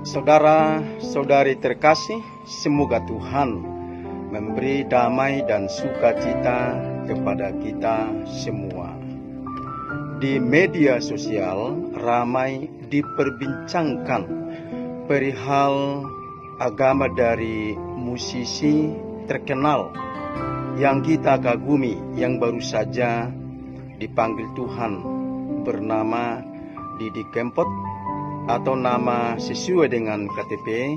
Saudara-saudari terkasih, semoga Tuhan memberi damai dan sukacita kepada kita semua. Di media sosial ramai diperbincangkan perihal agama dari musisi terkenal yang kita kagumi, yang baru saja dipanggil Tuhan, bernama Didi Kempot, atau nama sesuai dengan KTP,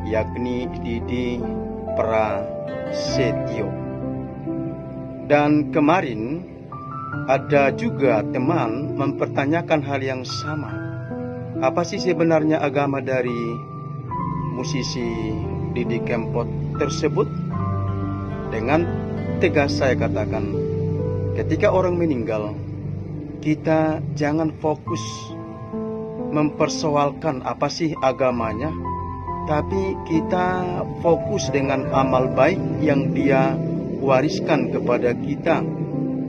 yakni Didi Prasetyo. Dan kemarin ada juga teman mempertanyakan hal yang sama. Apa sih sebenarnya agama dari musisi Didi Kempot tersebut? Dengan tegas saya katakan, ketika orang meninggal, kita jangan fokus mempersoalkan apa sih agamanya, tapi kita fokus dengan amal baik yang dia wariskan kepada kita,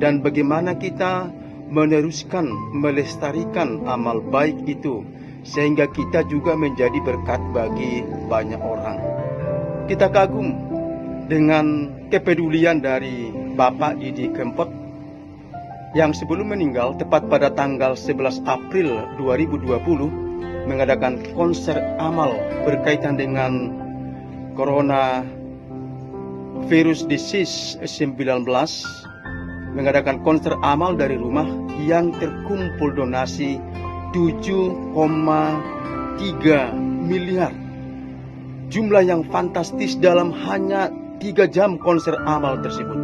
dan bagaimana kita meneruskan, melestarikan amal baik itu, sehingga kita juga menjadi berkat bagi banyak orang. Kita kagum dengan kepedulian dari Bapak Didi Kempot yang sebelum meninggal, tepat pada tanggal 11 April 2020, mengadakan konser amal berkaitan dengan Coronavirus Disease 19, mengadakan konser amal dari rumah yang terkumpul donasi 7,3 miliar. Jumlah yang fantastis dalam hanya 3 jam konser amal tersebut.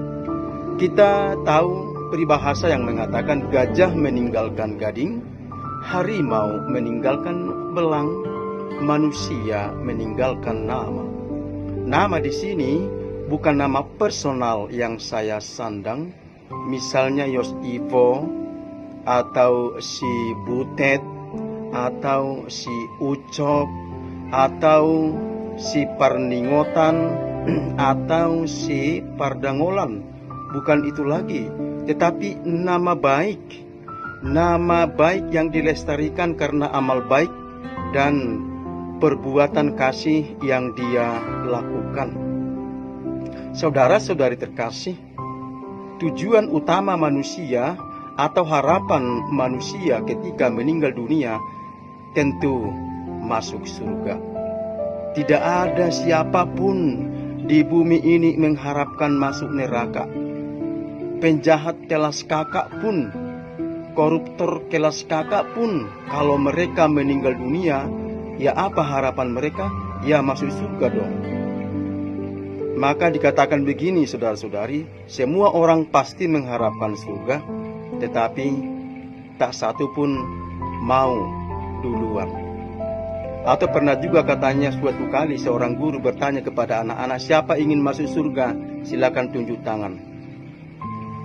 Kita tahu peribahasa yang mengatakan gajah meninggalkan gading, harimau meninggalkan belang, manusia meninggalkan nama. Nama di sini bukan nama personal yang saya sandang, misalnya Yos Ivo, atau si Butet, atau si Ucok, atau si Parningotan, atau si Pardangolan. Bukan itu lagi, tetapi nama baik yang dilestarikan karena amal baik dan perbuatan kasih yang dia lakukan. Saudara-saudari terkasih, tujuan utama manusia atau harapan manusia ketika meninggal dunia tentu masuk surga. Tidak ada siapapun di bumi ini mengharapkan masuk neraka. Penjahat kelas kakak pun, koruptor kelas kakak pun, kalau mereka meninggal dunia, ya apa harapan mereka? Ya masuk surga dong. Maka dikatakan begini, saudara-saudari, semua orang pasti mengharapkan surga, tetapi tak satu pun mau duluan. Atau pernah juga katanya suatu kali seorang guru bertanya kepada anak-anak, siapa ingin masuk surga? Silakan tunjuk tangan.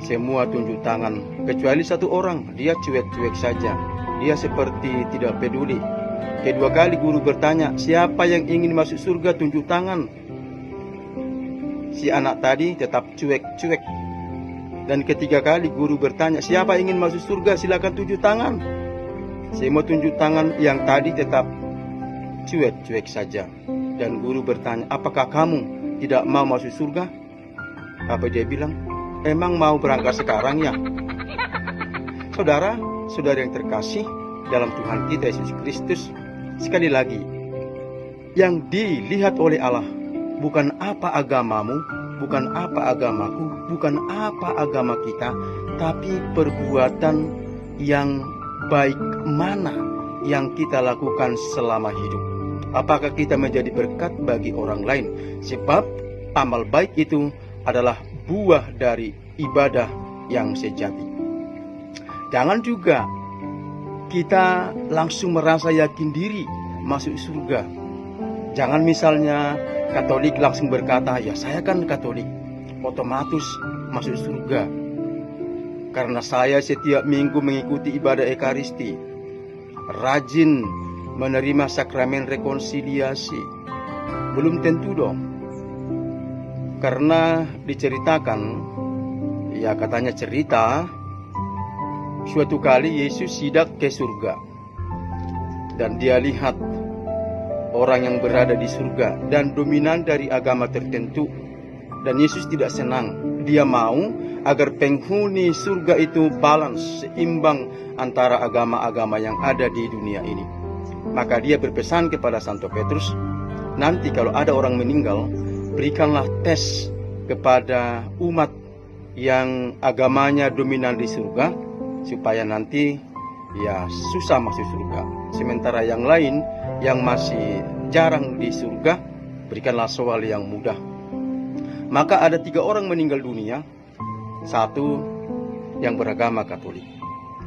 Semua tunjuk tangan, kecuali satu orang, dia cuek-cuek saja. Dia seperti tidak peduli. Kedua kali guru bertanya, siapa yang ingin masuk surga, tunjuk tangan. Si anak tadi tetap cuek-cuek. Dan ketiga kali guru bertanya, siapa ingin masuk surga, silakan tunjuk tangan. Semua tunjuk tangan, yang tadi tetap cuek-cuek saja. Dan guru bertanya, apakah kamu tidak mau masuk surga? Apa dia bilang? Emang mau berangkat sekarang ya? Saudara, saudara yang terkasih dalam Tuhan kita Yesus Kristus, sekali lagi, yang dilihat oleh Allah bukan apa agamamu, bukan apa agamaku, bukan apa agama kita, tapi perbuatan yang baik mana yang kita lakukan selama hidup. Apakah kita menjadi berkat bagi orang lain? Sebab amal baik itu adalah buah dari ibadah yang sejati. Jangan juga kita langsung merasa yakin diri masuk surga. Jangan misalnya Katolik langsung berkata, ya saya kan Katolik, otomatis masuk surga. Karena saya setiap minggu mengikuti ibadah Ekaristi, rajin menerima sakramen rekonsiliasi. Belum tentu dong. Karena diceritakan, ya katanya cerita, suatu kali Yesus sidak ke surga. Dan dia lihat orang yang berada di surga dan dominan dari agama tertentu. Dan Yesus tidak senang. Dia mau agar penghuni surga itu balance, seimbang antara agama-agama yang ada di dunia ini. Maka dia berpesan kepada Santo Petrus, nanti kalau ada orang meninggal, berikanlah tes kepada umat yang agamanya dominan di surga, supaya nanti ya susah masuk surga. Sementara yang lain yang masih jarang di surga, berikanlah soal yang mudah. Maka ada 3 orang meninggal dunia. 1 yang beragama Katolik.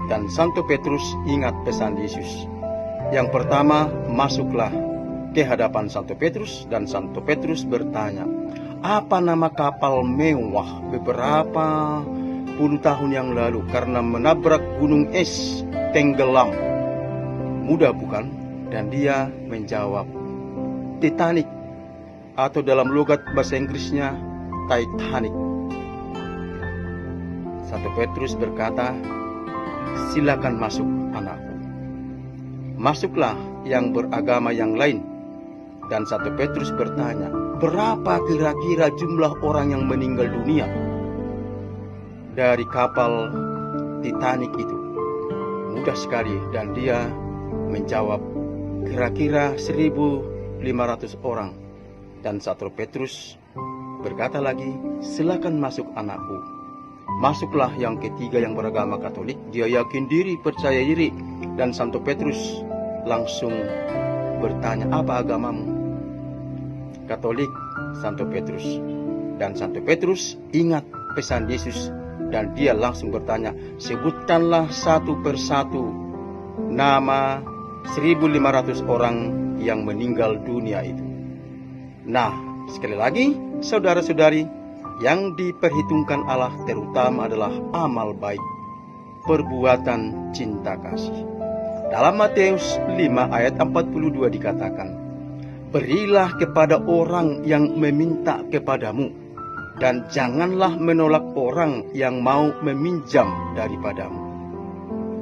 Dan Santo Petrus ingat pesan Yesus. Yang pertama, masuklah ke hadapan Santo Petrus, dan Santo Petrus bertanya, apa nama kapal mewah beberapa puluh tahun yang lalu karena menabrak gunung es tenggelam? Mudah bukan? Dan dia menjawab, Titanic, atau dalam logat bahasa Inggrisnya Titanic. Santo Petrus berkata, silakan masuk anakku. Masuklah yang beragama yang lain. Dan Santo Petrus bertanya, berapa kira-kira jumlah orang yang meninggal dunia dari kapal Titanic itu? Mudah sekali. Dan dia menjawab, kira-kira 1.500 orang. Dan Santo Petrus berkata lagi, silakan masuk anakku. Masuklah yang ketiga yang beragama Katolik. Dia yakin diri, percaya diri. Dan Santo Petrus langsung bertanya, apa agamamu? Katolik, Santo Petrus. Dan Santo Petrus ingat pesan Yesus. Dan dia langsung bertanya, sebutkanlah satu persatu nama 1.500 orang yang meninggal dunia itu. Nah, sekali lagi, saudara-saudari, yang diperhitungkan Allah terutama adalah amal baik, perbuatan cinta kasih. Dalam Matius 5 ayat 42 dikatakan, berilah kepada orang yang meminta kepadamu, dan janganlah menolak orang yang mau meminjam daripadamu.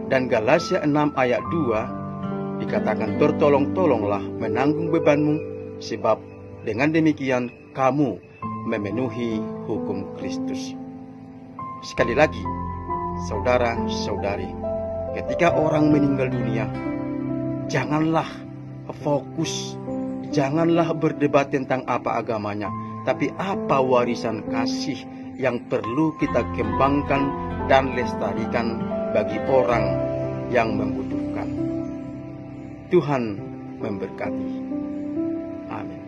Dan Galatia 6 ayat 2 dikatakan, bertolong-tolonglah menanggung bebanmu, sebab dengan demikian kamu memenuhi hukum Kristus. Sekali lagi, saudara-saudari, ketika orang meninggal dunia, janganlah fokus, janganlah berdebat tentang apa agamanya, tapi apa warisan kasih yang perlu kita kembangkan dan lestarikan bagi orang yang membutuhkan. Tuhan memberkati. Amin.